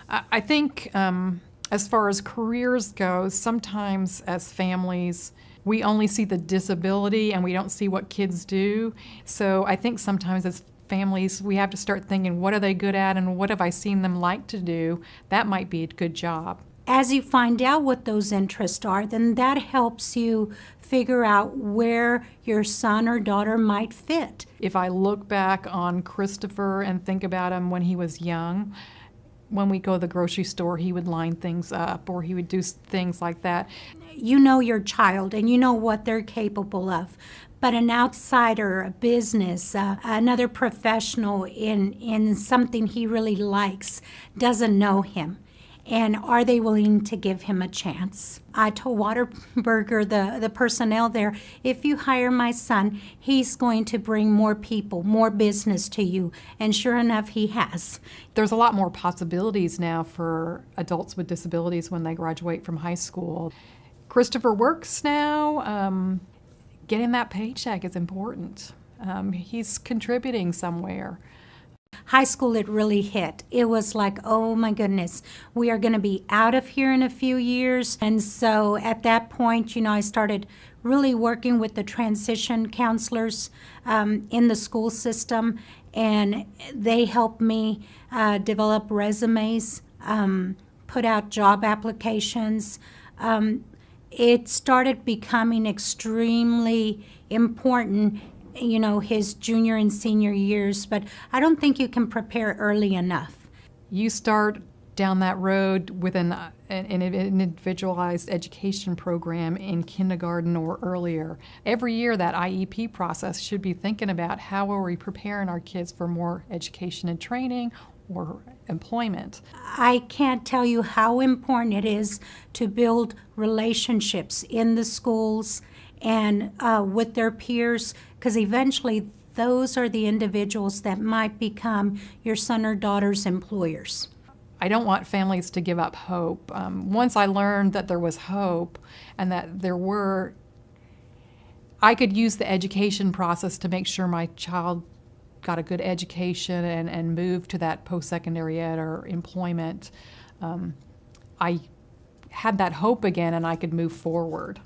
I think as far as careers go, sometimes as families, we only see the disability and we don't see what kids do. So I think sometimes as families, we have to start thinking, what are they good at and what have I seen them like to do? That might be a good job. As you find out what those interests are, then that helps you figure out where your son or daughter might fit. If I look back on Christopher and think about him when he was young, when we go to the grocery store, he would line things up or he would do things like that. You know your child and you know what they're capable of. But an outsider, a business, another professional in something he really likes doesn't know him. And are they willing to give him a chance? I told Waterburger, the personnel there, if you hire my son, he's going to bring more people, more business to you. And sure enough, he has. There's a lot more possibilities now for adults with disabilities when they graduate from high school. Christopher works now. Getting that paycheck is important. He's contributing somewhere. High school, it really hit. It was like, oh my goodness, we are going to be out of here in a few years. And so at that point, I started really working with the transition counselors in the school system, and they helped me develop resumes, put out job applications. It started becoming extremely important his junior and senior years, but I don't think you can prepare early enough. You start down that road with an individualized education program in kindergarten or earlier. Every year that IEP process should be thinking about how are we preparing our kids for more education and training or employment. I can't tell you how important it is to build relationships in the schools and with their peers, because eventually those are the individuals that might become your son or daughter's employers. I don't want families to give up hope. Once I learned that there was hope and that I could use the education process to make sure my child got a good education and moved to that post-secondary ed or employment, I had that hope again and I could move forward.